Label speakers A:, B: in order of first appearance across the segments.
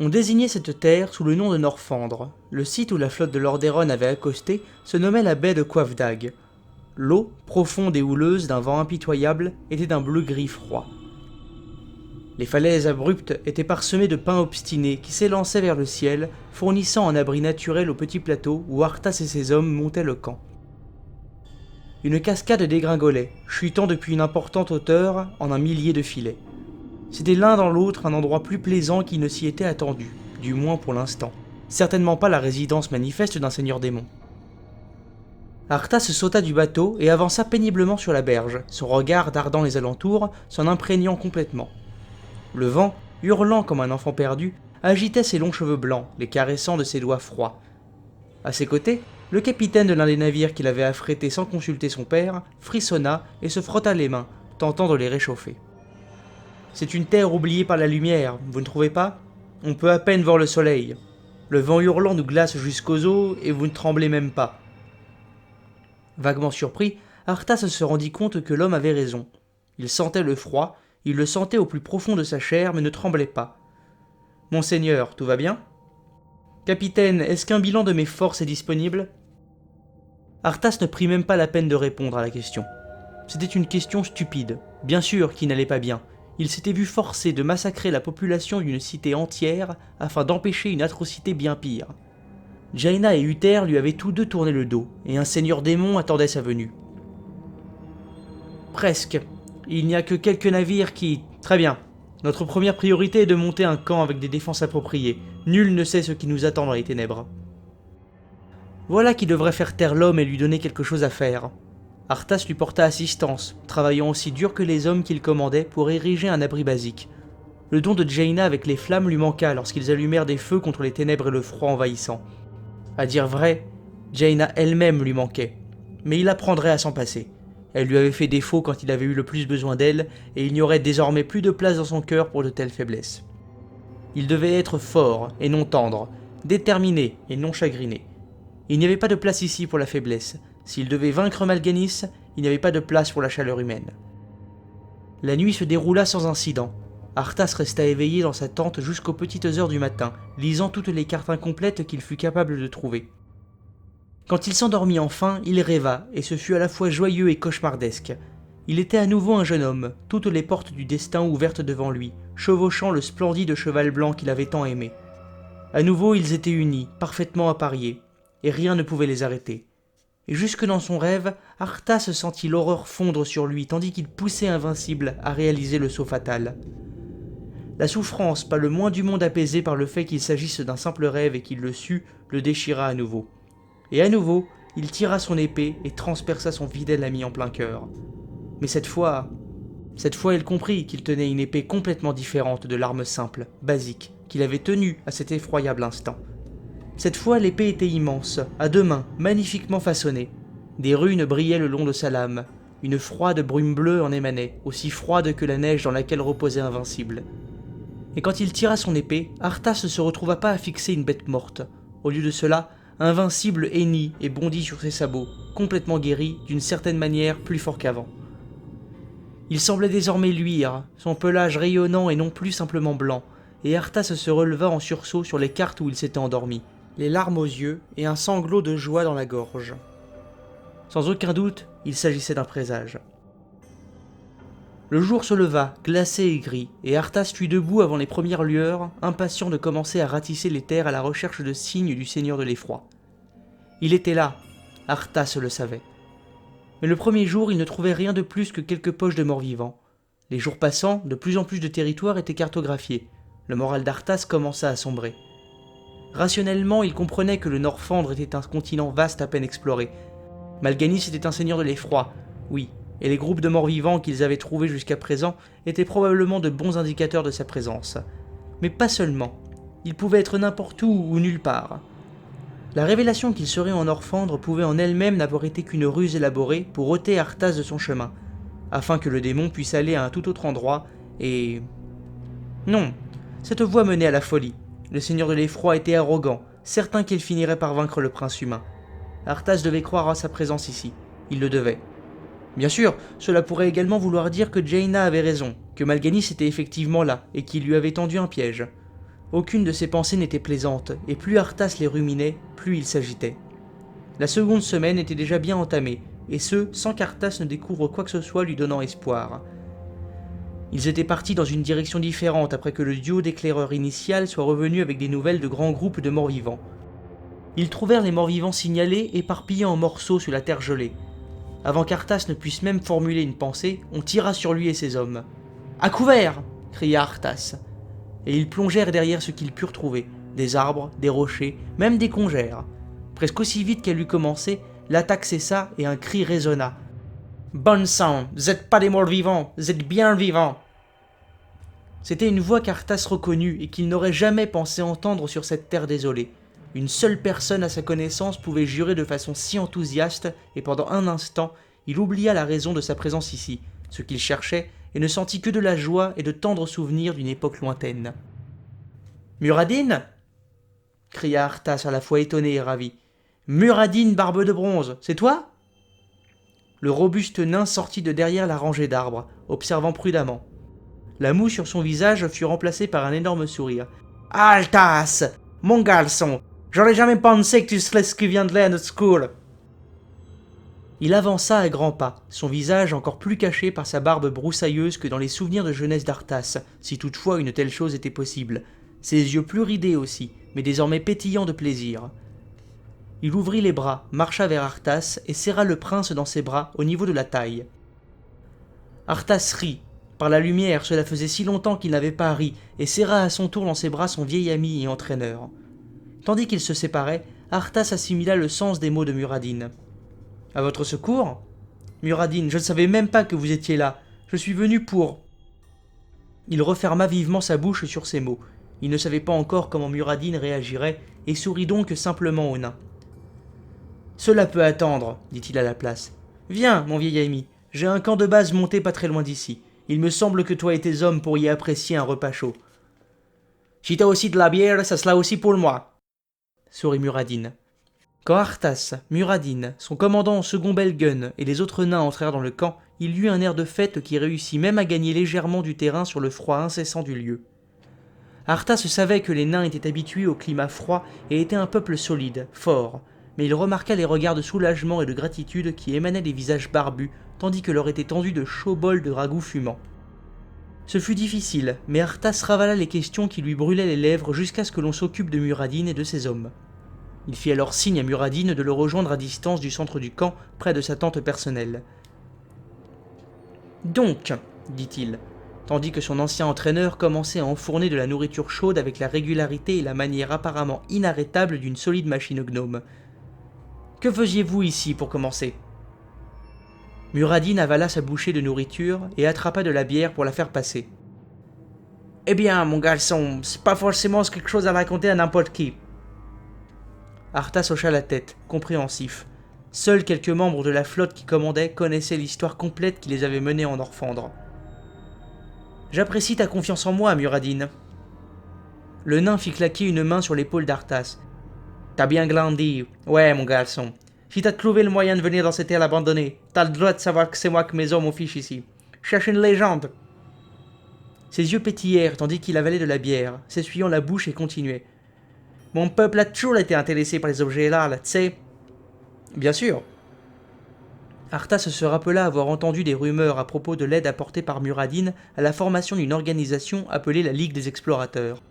A: On désignait cette terre sous le nom de Norfandre. Le site où la flotte de Lordaeron avait accosté se nommait la baie de Coivdag. L'eau, profonde et houleuse d'un vent impitoyable, était d'un bleu-gris froid. Les falaises abruptes étaient parsemées de pins obstinés qui s'élançaient vers le ciel, fournissant un abri naturel au petit plateau où Arthas et ses hommes montaient le camp. Une cascade dégringolait, chutant depuis une importante hauteur en un millier de filets. C'était l'un dans l'autre un endroit plus plaisant qu'il ne s'y était attendu, du moins pour l'instant. Certainement pas la résidence manifeste d'un seigneur démon. Arthas sauta du bateau et avança péniblement sur la berge, son regard dardant les alentours, s'en imprégnant complètement. Le vent, hurlant comme un enfant perdu, agitait ses longs cheveux blancs, les caressant de ses doigts froids. À ses côtés, le capitaine de l'un des navires qu'il avait affrété sans consulter son père frissonna et se frotta les mains, tentant de les réchauffer. C'est une terre oubliée par la lumière, vous ne trouvez pas ? On peut à peine voir le soleil. Le vent hurlant nous glace jusqu'aux os et vous ne tremblez même pas. Vaguement surpris, Arthas se rendit compte que l'homme avait raison. Il sentait le froid, il le sentait au plus profond de sa chair, mais ne tremblait pas. « Monseigneur, tout va bien ? Capitaine, est-ce qu'un bilan de mes forces est disponible ?» Arthas ne prit même pas la peine de répondre à la question. C'était une question stupide. Bien sûr qu'il n'allait pas bien. Il s'était vu forcé de massacrer la population d'une cité entière afin d'empêcher une atrocité bien pire. Jaina et Uther lui avaient tous deux tourné le dos, et un seigneur démon attendait sa venue. Presque. Il n'y a que quelques navires qui... Très bien. Notre première priorité est de monter un camp avec des défenses appropriées. Nul ne sait ce qui nous attend dans les ténèbres. Voilà qui devrait faire taire l'homme et lui donner quelque chose à faire. Arthas lui porta assistance, travaillant aussi dur que les hommes qu'il commandait pour ériger un abri basique. Le don de Jaina avec les flammes lui manqua lorsqu'ils allumèrent des feux contre les ténèbres et le froid envahissant. À dire vrai, Jaina elle-même lui manquait, mais il apprendrait à s'en passer. Elle lui avait fait défaut quand il avait eu le plus besoin d'elle, et il n'y aurait désormais plus de place dans son cœur pour de telles faiblesses. Il devait être fort et non tendre, déterminé et non chagriné. Il n'y avait pas de place ici pour la faiblesse. S'il devait vaincre Mal'Ganis, il n'y avait pas de place pour la chaleur humaine. La nuit se déroula sans incident. Arthas resta éveillé dans sa tente jusqu'aux petites heures du matin, lisant toutes les cartes incomplètes qu'il fut capable de trouver. Quand il s'endormit enfin, il rêva, et ce fut à la fois joyeux et cauchemardesque. Il était à nouveau un jeune homme, toutes les portes du destin ouvertes devant lui, chevauchant le splendide cheval blanc qu'il avait tant aimé. À nouveau ils étaient unis, parfaitement appariés, et rien ne pouvait les arrêter. Et jusque dans son rêve, Arthas sentit l'horreur fondre sur lui, tandis qu'il poussait invincible à réaliser le saut fatal. La souffrance, pas le moins du monde apaisée par le fait qu'il s'agisse d'un simple rêve et qu'il le sût, le déchira à nouveau. Et à nouveau, il tira son épée et transperça son fidèle ami en plein cœur. Mais cette fois, il comprit qu'il tenait une épée complètement différente de l'arme simple, basique, qu'il avait tenue à cet effroyable instant. Cette fois, l'épée était immense, à deux mains, magnifiquement façonnée. Des runes brillaient le long de sa lame. Une froide brume bleue en émanait, aussi froide que la neige dans laquelle reposait Invincible. Et quand il tira son épée, Arthas ne se retrouva pas à fixer une bête morte. Au lieu de cela, Invincible hennit et bondit sur ses sabots, complètement guéri, d'une certaine manière plus fort qu'avant. Il semblait désormais luire, son pelage rayonnant et non plus simplement blanc, et Arthas se releva en sursaut sur les cartes où il s'était endormi, les larmes aux yeux et un sanglot de joie dans la gorge. Sans aucun doute, il s'agissait d'un présage. Le jour se leva, glacé et gris, et Arthas fut debout avant les premières lueurs, impatient de commencer à ratisser les terres à la recherche de signes du Seigneur de l'Effroi. Il était là, Arthas le savait. Mais le premier jour, il ne trouvait rien de plus que quelques poches de morts-vivants. Les jours passant, de plus en plus de territoires étaient cartographiés. Le moral d'Arthas commença à sombrer. Rationnellement, il comprenait que le Norfandre était un continent vaste à peine exploré. Mal'Ganis était un seigneur de l'effroi, oui, et les groupes de morts-vivants qu'ils avaient trouvés jusqu'à présent étaient probablement de bons indicateurs de sa présence. Mais pas seulement. Il pouvait être n'importe où ou nulle part. La révélation qu'il serait en Norfandre pouvait en elle-même n'avoir été qu'une ruse élaborée pour ôter Arthas de son chemin, afin que le démon puisse aller à un tout autre endroit et... Non, cette voie menait à la folie. Le seigneur de l'effroi était arrogant, certain qu'il finirait par vaincre le prince humain. Arthas devait croire à sa présence ici. Il le devait. Bien sûr, cela pourrait également vouloir dire que Jaina avait raison, que Mal'Ganis était effectivement là, et qu'il lui avait tendu un piège. Aucune de ses pensées n'était plaisante, et plus Arthas les ruminait, plus il s'agitait. La seconde semaine était déjà bien entamée, et ce, sans qu'Arthas ne découvre quoi que ce soit lui donnant espoir. Ils étaient partis dans une direction différente après que le duo d'éclaireurs initial soit revenu avec des nouvelles de grands groupes de morts-vivants. Ils trouvèrent les morts-vivants signalés éparpillés en morceaux sur la terre gelée. Avant qu'Arthas ne puisse même formuler une pensée, on tira sur lui et ses hommes. « À couvert !» cria Arthas. Et ils plongèrent derrière ce qu'ils purent trouver, des arbres, des rochers, même des congères. Presque aussi vite qu'elle eut commencé, l'attaque cessa et un cri résonna. « Bon sang, vous êtes pas des morts-vivants, vous êtes bien vivants !» C'était une voix qu'Arthas reconnut et qu'il n'aurait jamais pensé entendre sur cette terre désolée. Une seule personne à sa connaissance pouvait jurer de façon si enthousiaste, et pendant un instant, il oublia la raison de sa présence ici, ce qu'il cherchait, et ne sentit que de la joie et de tendres souvenirs d'une époque lointaine. « Muradin » cria Arthas à la fois étonné et ravi. « Muradin, barbe de bronze, c'est toi ?» Le robuste nain sortit de derrière la rangée d'arbres, observant prudemment. La moue sur son visage fut remplacée par un énorme sourire. « Arthas, mon garçon, j'aurais jamais pensé que tu serais ce qui viendrait à notre school !» Il avança à grands pas, son visage encore plus caché par sa barbe broussailleuse que dans les souvenirs de jeunesse d'Arthas, si toutefois une telle chose était possible. Ses yeux plus ridés aussi, mais désormais pétillants de plaisir. Il ouvrit les bras, marcha vers Arthas et serra le prince dans ses bras au niveau de la taille. Arthas rit. Par la lumière, cela faisait si longtemps qu'il n'avait pas ri, et serra à son tour dans ses bras son vieil ami et entraîneur. Tandis qu'ils se séparaient, Arthas assimila le sens des mots de Muradin. « À votre secours ? Muradin, je ne savais même pas que vous étiez là. Je suis venu pour... » Il referma vivement sa bouche sur ces mots. Il ne savait pas encore comment Muradin réagirait, et sourit donc simplement au nain. « Cela peut attendre, dit-il à la place. Viens, mon vieil ami, j'ai un camp de base monté pas très loin d'ici. Il me semble que toi et tes hommes pourriez apprécier un repas chaud. »« Si t'as aussi de la bière, ça sera aussi pour moi, » sourit Muradin. Quand Arthas, Muradin, son commandant en second Belgun et les autres nains entrèrent dans le camp, il y eut un air de fête qui réussit même à gagner légèrement du terrain sur le froid incessant du lieu. Arthas savait que les nains étaient habitués au climat froid et étaient un peuple solide, fort, mais il remarqua les regards de soulagement et de gratitude qui émanaient des visages barbus, tandis que leur était tendu de chauds bols de ragoût fumant. Ce fut difficile, mais Arthas ravala les questions qui lui brûlaient les lèvres jusqu'à ce que l'on s'occupe de Muradin et de ses hommes. Il fit alors signe à Muradin de le rejoindre à distance du centre du camp, près de sa tente personnelle. « Donc, dit-il, tandis que son ancien entraîneur commençait à enfourner de la nourriture chaude avec la régularité et la manière apparemment inarrêtable d'une solide machine gnome. « Que faisiez-vous ici pour commencer ?» Muradin avala sa bouchée de nourriture et attrapa de la bière pour la faire passer. « Eh bien, mon garçon, c'est pas forcément quelque chose à raconter à n'importe qui. » Arthas hocha la tête, compréhensif. Seuls quelques membres de la flotte qui commandaient connaissaient l'histoire complète qui les avait menés en Orphandre. « J'apprécie ta confiance en moi, Muradin. » Le nain fit claquer une main sur l'épaule d'Arthas. « T'as bien grandi. Ouais, mon garçon. Si t'as trouvé le moyen de venir dans cette terre abandonnée, t'as le droit de savoir que c'est moi que mes hommes ont fiché ici. Cherche une légende. » Ses yeux pétillèrent tandis qu'il avalait de la bière, s'essuyant la bouche et continuait. « Mon peuple a toujours été intéressé par les objets là, tu sais. » « Bien sûr. » Arthas se rappela avoir entendu des rumeurs à propos de l'aide apportée par Muradin à la formation d'une organisation appelée la Ligue des Explorateurs.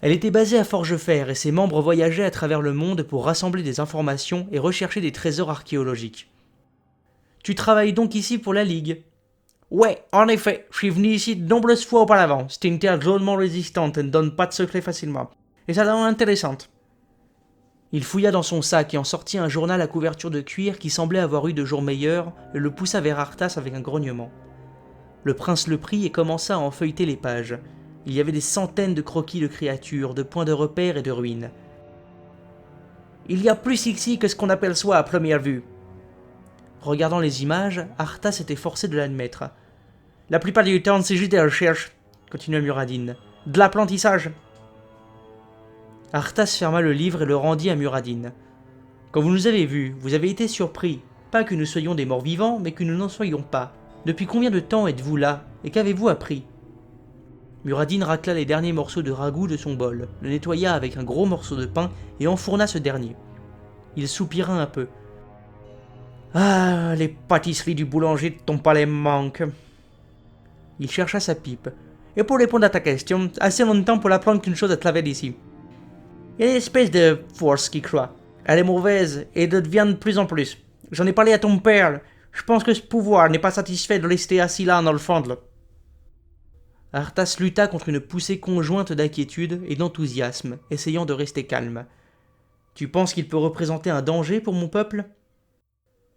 A: Elle était basée à Forgefer et ses membres voyageaient à travers le monde pour rassembler des informations et rechercher des trésors archéologiques. « Tu travailles donc ici pour la Ligue ?»« Ouais, en effet, je suis venu ici de nombreuses fois auparavant. C'est une terre drôlement résistante et ne donne pas de secrets facilement. Et ça la rend intéressante. » Il fouilla dans son sac et en sortit un journal à couverture de cuir qui semblait avoir eu de jours meilleurs et le poussa vers Arthas avec un grognement. Le prince le prit et commença à en feuilleter les pages. Il y avait des centaines de croquis de créatures, de points de repère et de ruines. « Il y a plus ici que ce qu'on aperçoit à première vue. » Regardant les images, Arthas était forcé de l'admettre. « La plupart du temps, c'est juste des recherches, » continua Muradin. « De l'apprentissage. » Arthas ferma le livre et le rendit à Muradin. « Quand vous nous avez vus, vous avez été surpris. Pas que nous soyons des morts vivants, mais que nous n'en soyons pas. Depuis combien de temps êtes-vous là, et qu'avez-vous appris ?» Muradin racla les derniers morceaux de ragoût de son bol, le nettoya avec un gros morceau de pain et enfourna ce dernier. Il soupira un peu. Ah, les pâtisseries du boulanger ne t'ont pas les manques. Il chercha sa pipe. Et pour répondre à ta question, assez longtemps pour apprendre qu'une chose à travers d'ici. Il y a une espèce de force qui croit. Elle est mauvaise et devient de plus en plus. J'en ai parlé à ton père. Je pense que ce pouvoir n'est pas satisfait de rester assis là dans le fond. Arthas lutta contre une poussée conjointe d'inquiétude et d'enthousiasme, essayant de rester calme. Tu penses qu'il peut représenter un danger pour mon peuple ?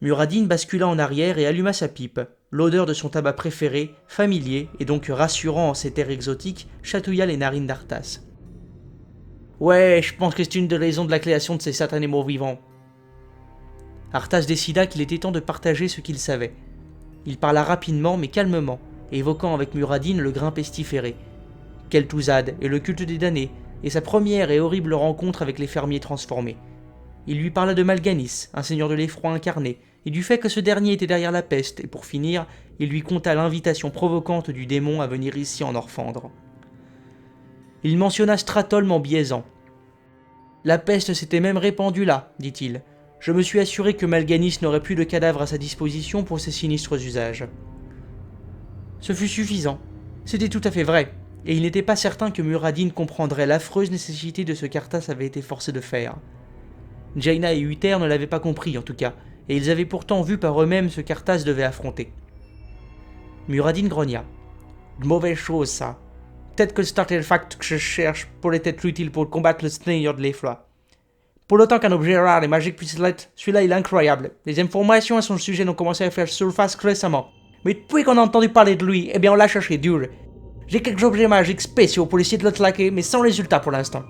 A: Muradin bascula en arrière et alluma sa pipe. L'odeur de son tabac préféré, familier et donc rassurant en ces terres exotiques, chatouilla les narines d'Arthas. Ouais, je pense que c'est une des raisons de la création de ces satanés morts-vivants. Arthas décida qu'il était temps de partager ce qu'il savait. Il parla rapidement mais calmement, évoquant avec Muradin le grain pestiféré, Kel'Thuzad et le culte des damnés, et sa première et horrible rencontre avec les fermiers transformés. Il lui parla de Mal'Ganis, un seigneur de l'effroi incarné, et du fait que ce dernier était derrière la peste, et pour finir, il lui conta l'invitation provocante du démon à venir ici en Orphandre. Il mentionna Stratholme en biaisant. La peste s'était même répandue là, dit-il. Je me suis assuré que Mal'Ganis n'aurait plus de cadavres à sa disposition pour ses sinistres usages. Ce fut suffisant. C'était tout à fait vrai, et il n'était pas certain que Muradin comprendrait l'affreuse nécessité de ce qu'Arthas avait été forcé de faire. Jaina et Uther ne l'avaient pas compris en tout cas, et ils avaient pourtant vu par eux-mêmes ce qu'Arthas devait affronter. Muradin grogna. De mauvaises choses, ça. Peut-être que le artefact que je cherche pourrait être utile pour combattre le Seigneur de l'effroi. Pour autant qu'un objet rare et magique puisse l'être, celui-là il est incroyable. Les informations à son sujet n'ont commencé à faire surface récemment. Mais depuis qu'on a entendu parler de lui, eh bien on l'a cherché dur. J'ai quelques objets magiques spéciaux pour essayer de le traquer, mais sans résultat pour l'instant.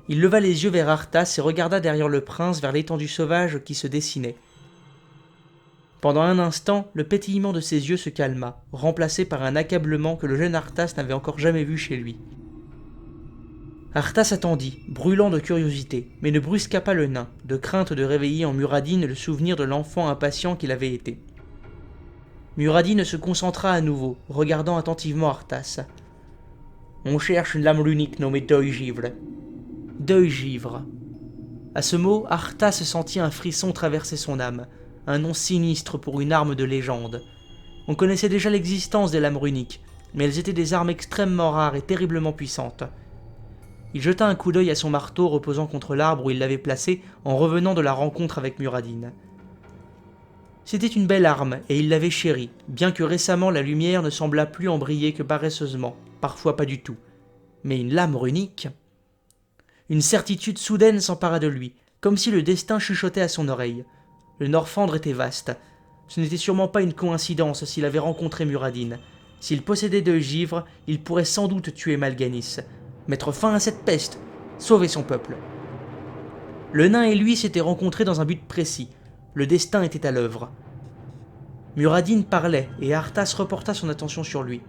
A: Il leva les yeux vers Arthas et regarda derrière le prince vers l'étendue sauvage qui se dessinait. Pendant un instant, le pétillement de ses yeux se calma, remplacé par un accablement que le jeune Arthas n'avait encore jamais vu chez lui. Arthas attendit, brûlant de curiosité, mais ne brusqua pas le nain, de crainte de réveiller en Muradin le souvenir de l'enfant impatient qu'il avait été. Muradin se concentra à nouveau, regardant attentivement Arthas. « On cherche une lame runique nommée Deuil-Givre. » Deuil-Givre. À ce mot, Arthas sentit un frisson traverser son âme, un nom sinistre pour une arme de légende. On connaissait déjà l'existence des lames runiques, mais elles étaient des armes extrêmement rares et terriblement puissantes. Il jeta un coup d'œil à son marteau reposant contre l'arbre où il l'avait placé en revenant de la rencontre avec Muradin. C'était une belle arme, et il l'avait chérie, bien que récemment la lumière ne semblât plus en briller que paresseusement, parfois pas du tout. Mais une lame runique... Une certitude soudaine s'empara de lui, comme si le destin chuchotait à son oreille. Le Norfandre était vaste. Ce n'était sûrement pas une coïncidence s'il avait rencontré Muradin. S'il possédait Deuil-Givre, il pourrait sans doute tuer Mal'Ganis, mettre fin à cette peste, sauver son peuple. Le nain et lui s'étaient rencontrés dans un but précis. Le destin était à l'œuvre. Muradin parlait, et Arthas reporta son attention sur lui.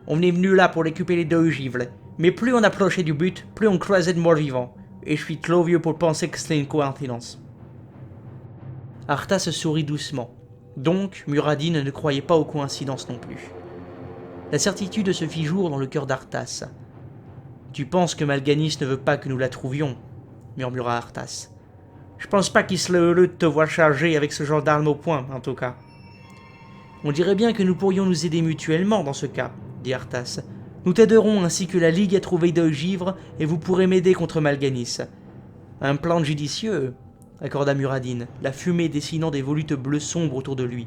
A: On est venu là pour récupérer Deuil-Givre, mais plus on approchait du but, plus on croisait de morts vivants, et je suis trop vieux pour penser que c'était une coïncidence. Arthas sourit doucement. Donc, Muradin ne croyait pas aux coïncidences non plus. La certitude se fit jour dans le cœur d'Arthas. « Tu penses que Mal'Ganis ne veut pas que nous la trouvions ?» murmura Arthas. « Je pense pas qu'il serait heureux de te voir chargé avec ce genre d'arme au poing, en tout cas. » On dirait bien que nous pourrions nous aider mutuellement dans ce cas, dit Arthas. Nous t'aiderons ainsi que la Ligue à trouver Deuil-Givre et vous pourrez m'aider contre Mal'Ganis. Un plan judicieux, accorda Muradin, la fumée dessinant des volutes bleues sombres autour de lui.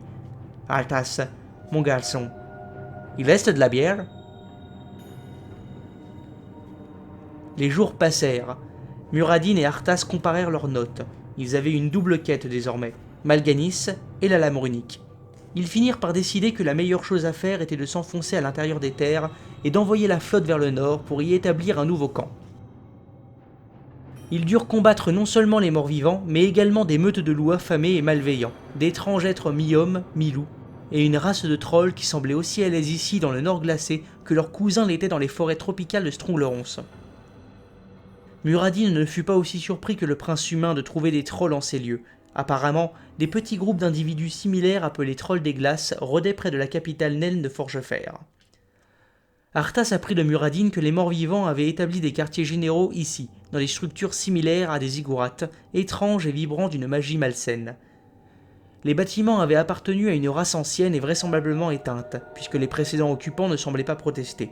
A: Arthas, mon garçon, il reste de la bière ? Les jours passèrent. Muradin et Arthas comparèrent leurs notes. Ils avaient une double quête désormais, Mal'Ganis et la lame runique. Ils finirent par décider que la meilleure chose à faire était de s'enfoncer à l'intérieur des terres et d'envoyer la flotte vers le nord pour y établir un nouveau camp. Ils durent combattre non seulement les morts-vivants, mais également des meutes de loups affamés et malveillants, d'étranges êtres mi-hommes, mi-loups, et une race de trolls qui semblait aussi à l'aise ici dans le nord glacé que leurs cousins l'étaient dans les forêts tropicales de Stronglerons. Muradin ne fut pas aussi surpris que le prince humain de trouver des trolls en ces lieux. Apparemment, des petits groupes d'individus similaires appelés trolls des glaces rôdaient près de la capitale naine de Forgefer. Arthas apprit de Muradin que les morts-vivants avaient établi des quartiers généraux ici, dans des structures similaires à des ziggourats, étranges et vibrant d'une magie malsaine. Les bâtiments avaient appartenu à une race ancienne et vraisemblablement éteinte, puisque les précédents occupants ne semblaient pas protester.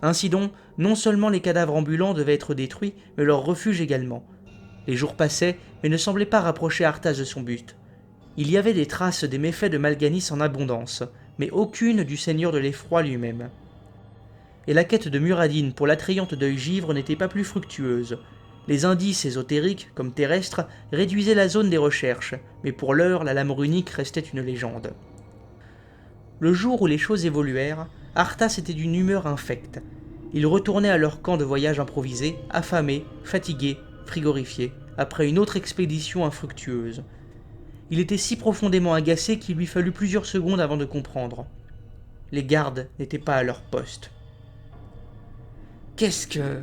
A: Ainsi donc, non seulement les cadavres ambulants devaient être détruits, mais leur refuge également. Les jours passaient, mais ne semblaient pas rapprocher Arthas de son but. Il y avait des traces des méfaits de Mal'Ganis en abondance, mais aucune du seigneur de l'effroi lui-même. Et la quête de Muradin pour l'attrayante d'œil givre n'était pas plus fructueuse. Les indices ésotériques, comme terrestres, réduisaient la zone des recherches, mais pour l'heure, la lame runique restait une légende. Le jour où les choses évoluèrent, Arthas était d'une humeur infecte. Ils retournaient à leur camp de voyage improvisé, affamés, fatigués, frigorifiés, après une autre expédition infructueuse. Il était si profondément agacé qu'il lui fallut plusieurs secondes avant de comprendre. Les gardes n'étaient pas à leur poste. Qu'est-ce que...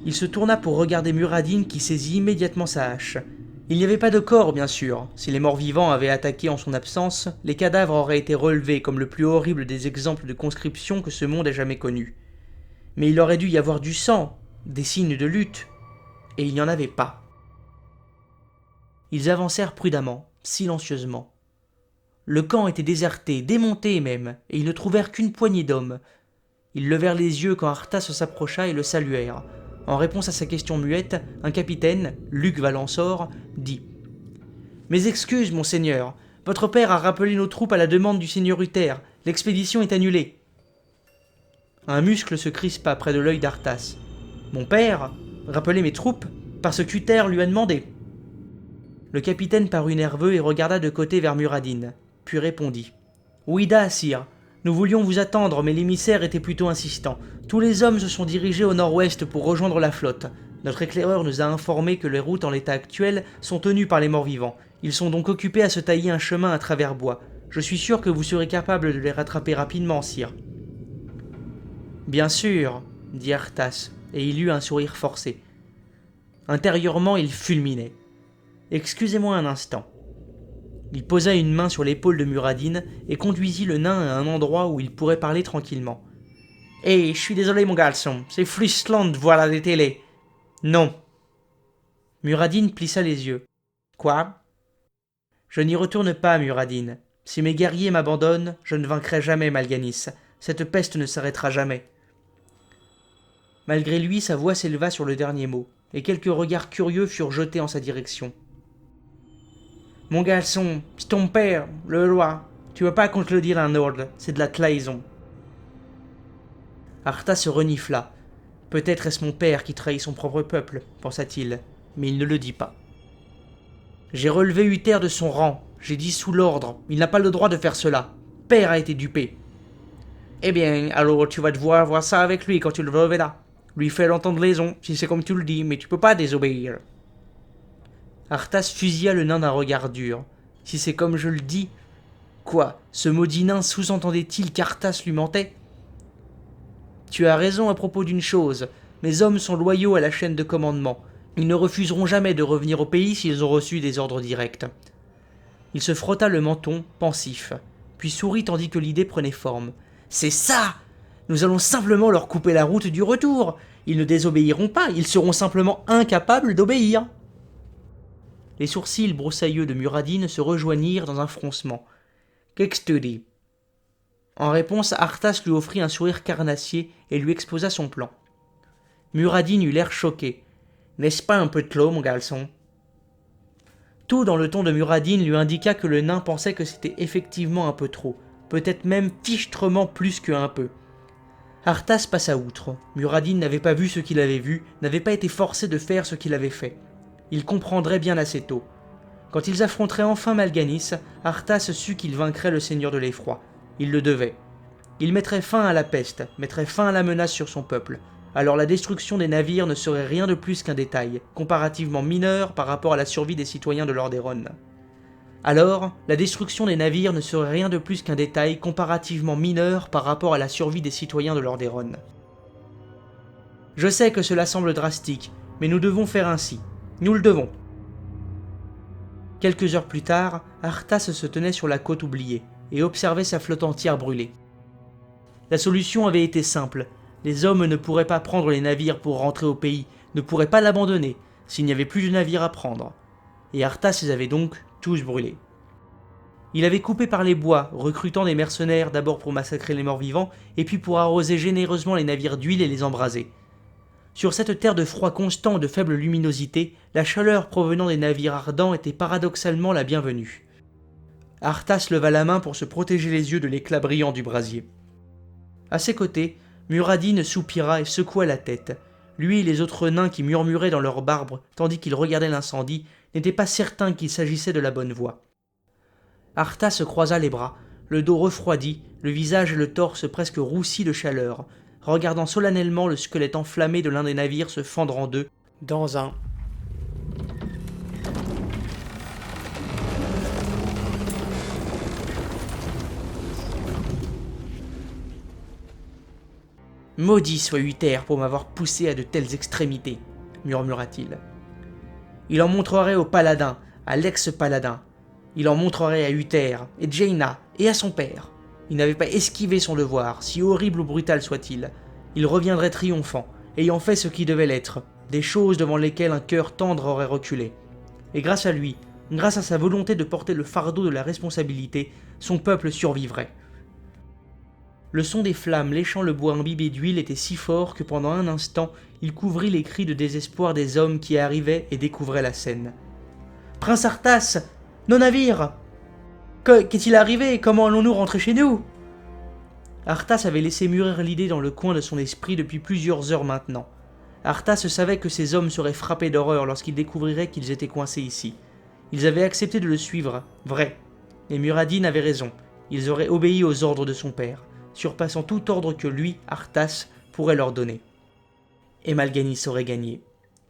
A: Il se tourna pour regarder Muradin qui saisit immédiatement sa hache. Il n'y avait pas de corps, bien sûr. Si les morts-vivants avaient attaqué en son absence, les cadavres auraient été relevés comme le plus horrible des exemples de conscription que ce monde ait jamais connu. Mais il aurait dû y avoir du sang, des signes de lutte, et il n'y en avait pas. Ils avancèrent prudemment, silencieusement. Le camp était déserté, démonté même, et ils ne trouvèrent qu'une poignée d'hommes. Ils levèrent les yeux quand Arthas s'approcha et le saluèrent. En réponse à sa question muette, un capitaine, Luc Valensor, dit « Mes excuses, monseigneur. Votre père a rappelé nos troupes à la demande du seigneur Uther. L'expédition est annulée. » Un muscle se crispa près de l'œil d'Arthas. « Mon père ? Rappeler mes troupes ? Parce qu'Uther lui a demandé. » Le capitaine parut nerveux et regarda de côté vers Muradin, puis répondit « Ouida, sire. Nous voulions vous attendre, mais l'émissaire était plutôt insistant. Tous les hommes se sont dirigés au nord-ouest pour rejoindre la flotte. Notre éclaireur nous a informé que les routes en l'état actuel sont tenues par les morts-vivants. Ils sont donc occupés à se tailler un chemin à travers bois. Je suis sûr que vous serez capable de les rattraper rapidement, sire. » « Bien sûr, » dit Arthas, et il eut un sourire forcé. Intérieurement, il fulminait. « Excusez-moi un instant. » Il posa une main sur l'épaule de Muradin et conduisit le nain à un endroit où il pourrait parler tranquillement. « Hé, je suis désolé mon garçon, c'est Friesland, voilà les télés. »« Non. » Muradin plissa les yeux. « Quoi ?»« Je n'y retourne pas, Muradin. Si mes guerriers m'abandonnent, je ne vaincrai jamais Mal'Ganis. Cette peste ne s'arrêtera jamais. » Malgré lui, sa voix s'éleva sur le dernier mot, et quelques regards curieux furent jetés en sa direction. « Mon garçon, c'est ton père, le roi. Tu veux pas qu'on te le dise un ordre, c'est de la trahison. » Arthas se renifla. « Peut-être est-ce mon père qui trahit son propre peuple, pensa-t-il, mais il ne le dit pas. « J'ai relevé Uther de son rang, j'ai dit sous l'ordre, il n'a pas le droit de faire cela. Père a été dupé. » « Eh bien, alors tu vas devoir voir ça avec lui quand tu le reverras. Lui faire entendre raison, si c'est comme tu le dis, mais tu peux pas désobéir. » Arthas fusilla le nain d'un regard dur. Si c'est comme je le dis... Quoi, ce maudit nain sous-entendait-il qu'Arthas lui mentait ? Tu as raison à propos d'une chose, mes hommes sont loyaux à la chaîne de commandement. Ils ne refuseront jamais de revenir au pays s'ils ont reçu des ordres directs. Il se frotta le menton, pensif, puis sourit tandis que l'idée prenait forme. C'est ça ! Nous allons simplement leur couper la route du retour. Ils ne désobéiront pas, ils seront simplement incapables d'obéir. Les sourcils broussailleux de Muradin se rejoignirent dans un froncement. « Qu'est-ce que tu dis ?» En réponse, Arthas lui offrit un sourire carnassier et lui exposa son plan. Muradin eut l'air choqué. « N'est-ce pas un peu trop, mon garçon ?» Tout dans le ton de Muradin lui indiqua que le nain pensait que c'était effectivement un peu trop, peut-être même fichtrement plus que un peu. Arthas passa outre. Muradin n'avait pas vu ce qu'il avait vu, n'avait pas été forcé de faire ce qu'il avait fait. Il comprendrait bien assez tôt. Quand ils affronteraient enfin Mal'Ganis, Arthas sut qu'il vaincrait le seigneur de l'effroi. Il le devait. Il mettrait fin à la peste, mettrait fin à la menace sur son peuple. Alors la destruction des navires ne serait rien de plus qu'un détail, comparativement mineur par rapport à la survie des citoyens de Lordaeron. Alors, la destruction des navires ne serait rien de plus qu'un détail comparativement mineur par rapport à la survie des citoyens de Lordaeron. Je sais que cela semble drastique, mais nous devons faire ainsi. Nous le devons. Quelques heures plus tard, Arthas se tenait sur la côte oubliée et observait sa flotte entière brûler. La solution avait été simple. Les hommes ne pourraient pas prendre les navires pour rentrer au pays, ne pourraient pas l'abandonner, s'il n'y avait plus de navires à prendre. Et Arthas les avait donc tous brûlés. Il avait coupé par les bois, recrutant des mercenaires d'abord pour massacrer les morts vivants, et puis pour arroser généreusement les navires d'huile et les embraser. Sur cette terre de froid constant et de faible luminosité, la chaleur provenant des navires ardents était paradoxalement la bienvenue. Arthas leva la main pour se protéger les yeux de l'éclat brillant du brasier. À ses côtés, Muradin soupira et secoua la tête. Lui et les autres nains qui murmuraient dans leurs barbes tandis qu'ils regardaient l'incendie n'étaient pas certains qu'il s'agissait de la bonne voie. Arthas croisa les bras, le dos refroidi, le visage et le torse presque roussis de chaleur, regardant solennellement le squelette enflammé de l'un des navires se fendre en deux, dans un... « Maudit soit Uther pour m'avoir poussé à de telles extrémités, » murmura-t-il. « Il en montrerait au paladin, à l'ex-paladin. Il en montrerait à Uther, et Jaina, et à son père. Il n'avait pas esquivé son devoir, si horrible ou brutal soit-il. Il reviendrait triomphant, ayant fait ce qui devait l'être, des choses devant lesquelles un cœur tendre aurait reculé. Et grâce à lui, grâce à sa volonté de porter le fardeau de la responsabilité, son peuple survivrait. » Le son des flammes léchant le bois imbibé d'huile était si fort que pendant un instant, il couvrit les cris de désespoir des hommes qui arrivaient et découvraient la scène. « Prince Arthas, nos navires ! Qu'est-il arrivé? Comment allons-nous rentrer chez nous ?» Arthas avait laissé mûrir l'idée dans le coin de son esprit depuis plusieurs heures maintenant. Arthas savait que ces hommes seraient frappés d'horreur lorsqu'ils découvriraient qu'ils étaient coincés ici. Ils avaient accepté de le suivre, vrai. Et Muradin avait raison, ils auraient obéi aux ordres de son père, surpassant tout ordre que lui, Arthas, pourrait leur donner. Et Malganis aurait gagné.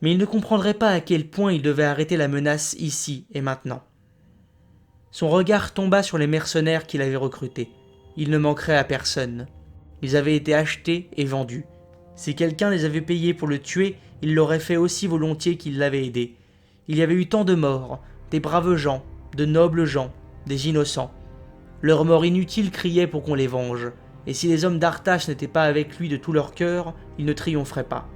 A: Mais il ne comprendrait pas à quel point il devait arrêter la menace ici et maintenant. Son regard tomba sur les mercenaires qu'il avait recrutés. Ils ne manqueraient à personne. Ils avaient été achetés et vendus. Si quelqu'un les avait payés pour le tuer, il l'aurait fait aussi volontiers qu'il l'avait aidé. Il y avait eu tant de morts, des braves gens, de nobles gens, des innocents. Leur mort inutile criait pour qu'on les venge. Et si les hommes d'Arthas n'étaient pas avec lui de tout leur cœur, ils ne triompheraient pas.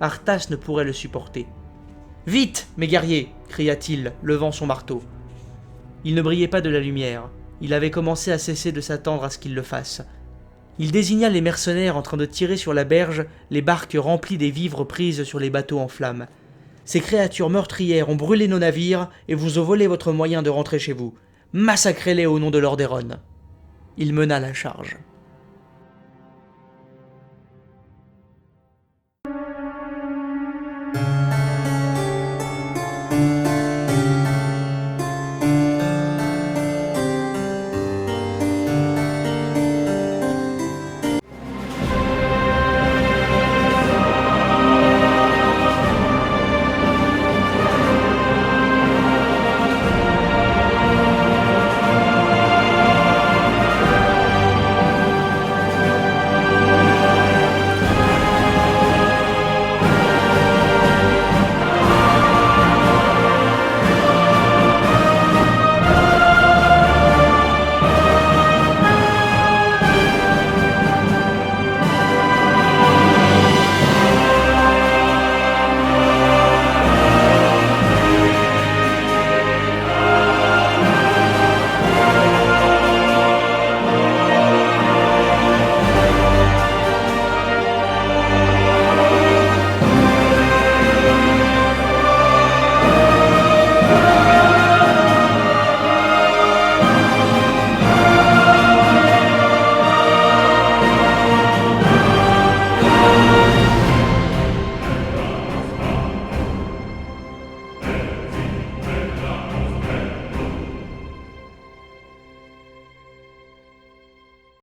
A: Arthas ne pourrait le supporter. « Vite, mes guerriers !» cria-t-il, levant son marteau. Il ne brillait pas de la lumière. Il avait commencé à cesser de s'attendre à ce qu'il le fasse. Il désigna les mercenaires en train de tirer sur la berge les barques remplies des vivres prises sur les bateaux en flammes. Ces créatures meurtrières ont brûlé nos navires et vous ont volé votre moyen de rentrer chez vous. Massacrez-les au nom de Lordaeron. Il mena la charge.